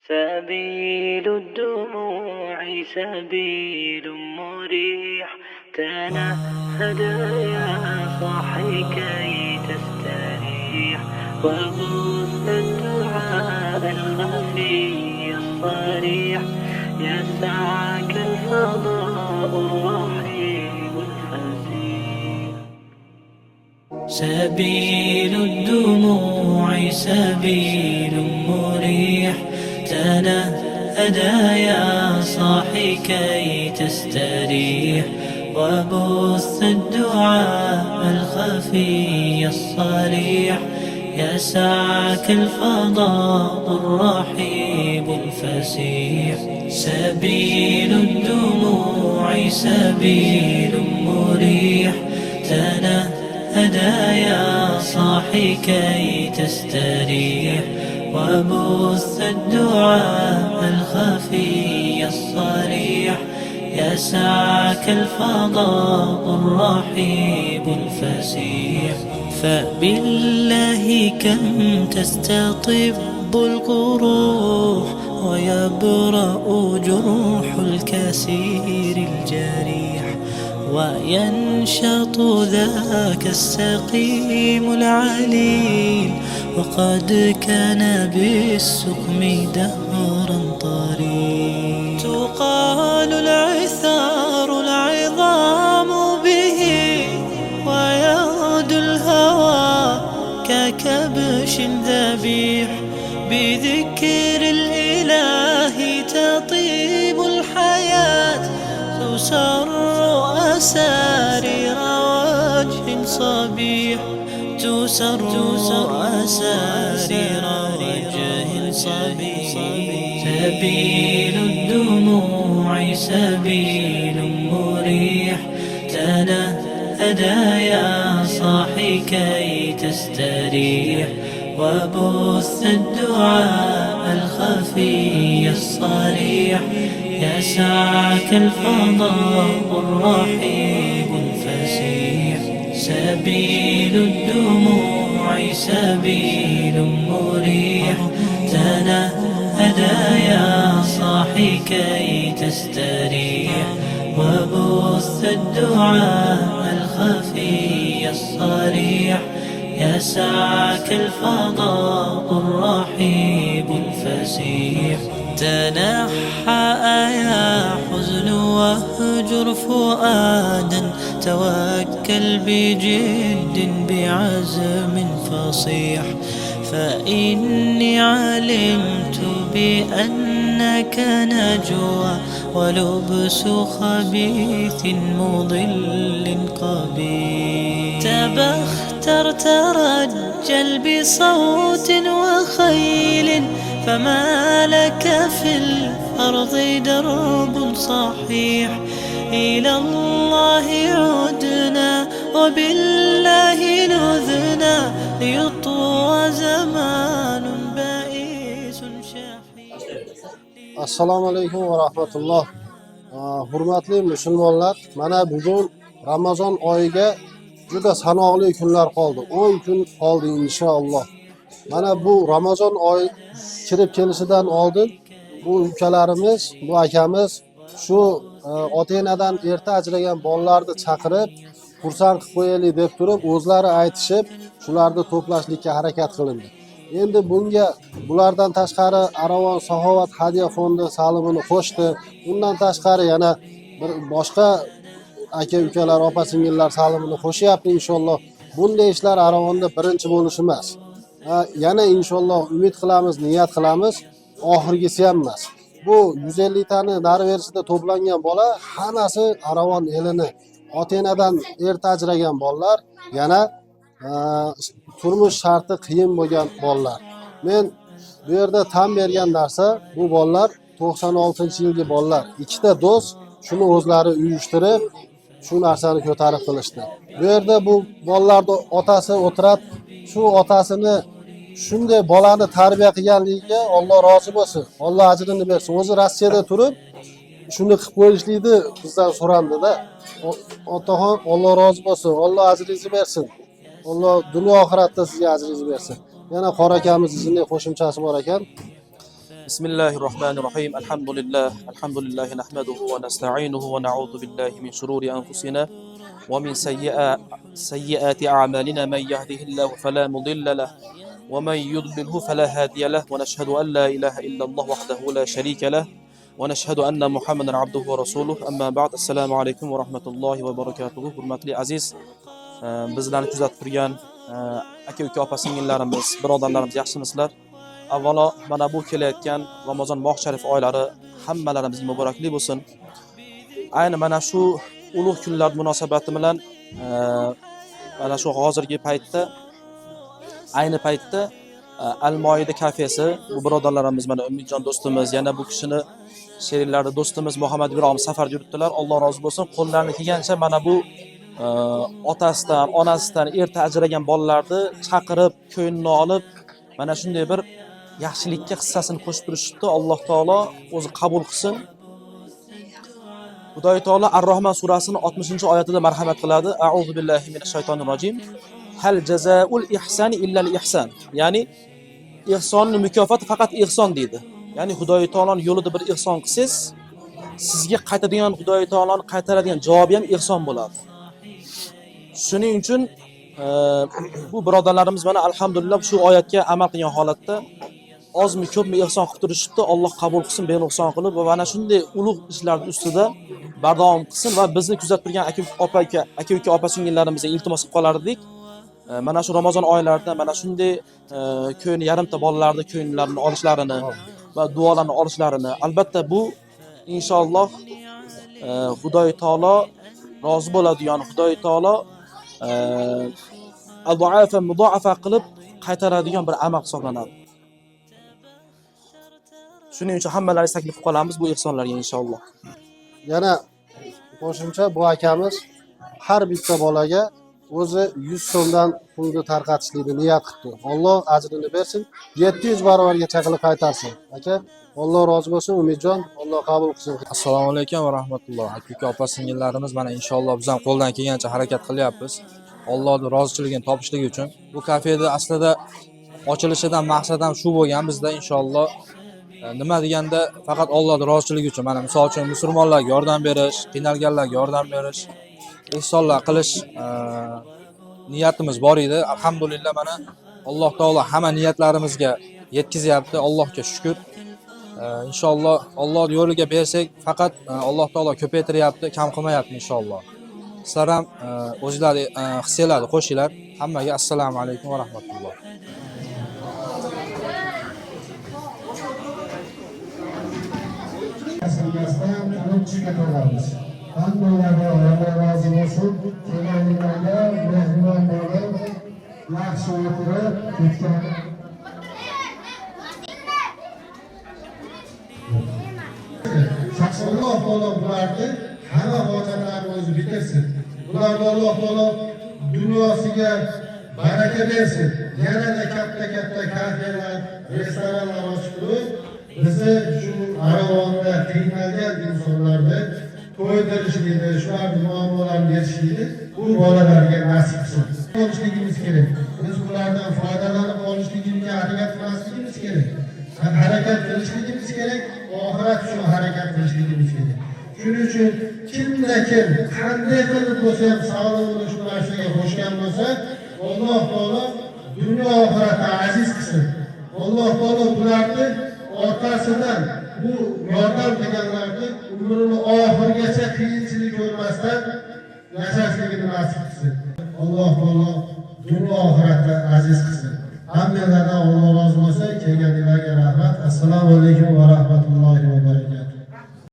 سبيل الدموع سبيل مريح، تنهد يا صاحي كي تستريح، وبث الدعاء الخفي الصريح، يسعك الفضاء الرحيم الفسيح. سبيل الدموع سبيل مريح، تنهدى يا صاحي كي تستريح، وبث الدعاء الخفي الصريح، يسعك الفضاء الرحيب الفسيح. سبيل الدموع سبيل مريح، تنهدى يا صاحي كي تستريح، وبث الدعاء الخفي الصريح، يسعك الفضاء الرحيب الفسيح. فبالله كم تستطب القروح، ويبرأ جروح الكسير الجريح، وينشط ذاك السقيم العليل، وقد كان بالسقم دهرا طريق. تقال العثار العظام به، ويغدو الهوى ككبش ذبيح، بذكر الإله تطيب الحياة، تسر أسارير وجه صبيح، تسر أسارير وجه صبيح. سبيل الدموع سبيل مريح، تنهدى يا صاحي كي تستريح، وبث الدعاء الخفي الصريح، يسعك الفضاء الرحيب الفسيح. سبيل الدموع سبيل مريح، تنهدى يا صاحي كي تستريح، وبث الدعاء الخفي الصريح، يسعك الفضاء الرحيب الفسيح. تنحى يا حزن واهجر فؤادا، توكل بجد بعزم فصيح، فإني علمت بأنك نجوى، ولبس خبيث مضل قبيح. تبختر ترجل بصوت وخيل، فما لك في الأرض درب صحيح. إلى الله عدنا وبالله لذنا، ليطوى زمان بائس شحيح. Assalomu alaykum va rahmatulloh. Hurmatli musulmonlar, mana bugun Ramazon oyiga juda sanoqli kunlar qoldi. 10 kun qoldi inshaalloh. Mana bu Ramazon oyi kirib kelishidan oldin bu ukalarimiz, bu akamiz shu ota-onadan erta ajragan bolalarni chaqirib, xursand qilib qo'yaylik deb turib, o'zlari aytishib, shularni to'plashlikka harakat qilindi. Endi bunga bulardan tashqari Aravon Saxovat hadiya fondi salimini qo'shdi. Undan tashqari yana bir boshqa aka-ukalar, opa-singillar salimini qo'shyapti inshaalloh. Bunday ishlar Aravonda birinchi bo'lishi emas. Yana inshaalloh umid qilamiz, niyat qilamiz, oxirgisi ham emas. Bu 150 tani nari berisida to'plangan bola hammasi Aravon elini, ota-onadan erta ajragan bolalar, yana turmush sharti qiyin bo'lgan bolalar. Men bu yerda tan bergan narsa, bu bolalar 96-yilgi bolalar. Ikkita do'st shuni o'zlari uyushtirib, shu narsani ko'tarib qilishdi. Bu yerda bu bolalarning otasi o'tiradi, shu otasini shunday bolani tarbiya qilganligiga Alloh rozi bo'lsin. Alloh ajrini bersin. O'zi Rossiyada turib shuni qilib qo'yishlikni bizdan so'randida. Otaxon Alloh rozi bo'lsin. Alloh ajringizni bersin. Alloh dunyo oxiratda sizga ajringizni bersin. Yana qora akamiz shunday qo'shimchasi bor ekan. بسم الله الرحمن الرحيم الحمد لله نحمده ونستعينه ونعوذ بالله من شرور أنفسنا ومن سيئات أعمالنا من يهده الله فلا مضل له ومن يضلله فلا هادي له ونشهد أن لا إله إلا الله وحده لا شريك له ونشهد أن محمدا عبده ورسوله أما بعد السلام عليكم ورحمة الله وبركاته hurmatli aziz bizlarni kuzatib turgan aka uka opa singillarimiz birodarlarimiz yaxshimisizlar? Avvalo mana bu kelayotgan Ramazon bog' sharif oylari hammalarimizga muborakli bo'lsin. Ayni mana shu ulug' kunlar munosabati bilan mana shu hozirgi paytda ayni paytda Al-Moida kafesi bu birodarlarimiz mana Umidjon do'stimiz yana bu kishini sheriklari do'stimiz Muhammad Ibrahim safar yuritdilar. Alloh rozi bo'lsin. Qo'llarini kelgancha mana bu otasidan, onasidan erta ajragan bolalarni chaqirib, ko'nglini olib mana shunday bir yaxshilikka hissasini qo'shib turishibdi. Alloh taolo o'zi qabul qilsin. Xudoy taolo Ar-Rahman surasining 60-oyatida marhamat qiladi. A'udhu billahi minash shaytonir rojim. Hal jazaa'ul ihsani illa al-ihsan. Ya'ni ihsonning mukofoti faqat ihson deydi. Ya'ni Xudoy taoloning yo'lida bir ihson qilsangiz, sizga qaytadigan Xudoy taoloning qaytaradigan javobi ham ihson bo'ladi. Shuning uchun bu birodarlarimiz mana alhamdulillah shu oyatga amal qilgan holatda ozmi ko'pmi ihson qilib turishibdi. Alloh qabul qilsin, benuqson qilib va mana shunday ulug' ishlarning ustida bardavom qilsin va bizni kuzatib turgan aka uka opa singillarimizga iltimos qilib qolardik. Mana shu Ramazon oylarida mana shunday ko'ngli yarimta bolalarni ko'nglarini olishlarini va duolarni olishlarini, albatta bu inshaalloh Xudoy taolo rozi bo'ladigan, Xudoy taolo adoafa mudoafa qilib qaytaradigan bir amal hisoblanadi. Shuning uchun hammalaringizni taklif qilib qolamiz bu ihsonlarga inshaalloh. Yana qo'shimcha bu akamiz har bitta bolaga o'zi 100 so'mdan pulni tarqatishlikni niyat qildi. Alloh ajrini bersin, 700 barobargacha qilib qaytarsin. Aka, Alloh rozi bo'lsin, Umidjon, Alloh qabul qilsin. Assalomu alaykum va rahmatulloh. Aka opa singillarimiz mana inshaalloh biz ham qo'ldan kelgancha harakat qilyapmiz. Allohning rozichiligini topishlik uchun. Bu kafeda aslida ochilishidan maqsad ham shu bo'lgan bizda inshaalloh. Nima deganda faqat Allohning roziligi uchun. Mana misol uchun musulmonlarga yordam berish, qiynalganlarga yordam berish, ihsonlar qilish niyatimiz bor edi. Alhamdulillah mana Alloh taolo hamma niyatlarimizga yetkizyapti. Allohga shukr. Inshaalloh Alloh yo'liga bersak faqat Alloh taolo ko'paytiryapti, kam qilmayapti inshaalloh. Sizlar ham o'zingizlar hissiylarni qo'shinglar. Hammaga assalomu alaykum va rahmatulloh. Aslımızdan tanıp çıkartıyorlarmış. Hamdollarga Alloh rozi bo'lsin. Kelganlarga mehmon bo'lib, yaxshi o'tirib ketgan. Alloh taolo bularni hamma hojatlarini o'zi bitirsin. Bularni Alloh taolo dunyosiga baraka bersin. Yanada katta kafelar, restoranlar ochib turib, bizni shu Aravonda qiynalgan insonlarni to'ydirishlikni, shularni muammolarni berishlikni bu bolalarga nasib qilsin. Olishligimiz kerak. Biz ulardan foydalanib olishligimizga harakat qilmasligimiz kerak. Harakat qilishligimiz kerak, oxirat uchun harakat qilishligimiz kerak. Shuning uchun kim qanday qilib bo'lsa ham sog'lig'ini shu narsaga qo'shgan bo'lsa, Alloh taolo dunyo oxiratni aziz qilsin. Alloh taolo bularni orqasidan bu yordam qilganlarni umrini oxirigacha qiyinchilik ko'rmasdan yashashligini nasib qilsin. Alloh taolo dunyo oxiratda aziz qilsin. Hammalardan Alloh rozi bo'lsin. Kelganinglarga rahmat. Assalomu alaykum va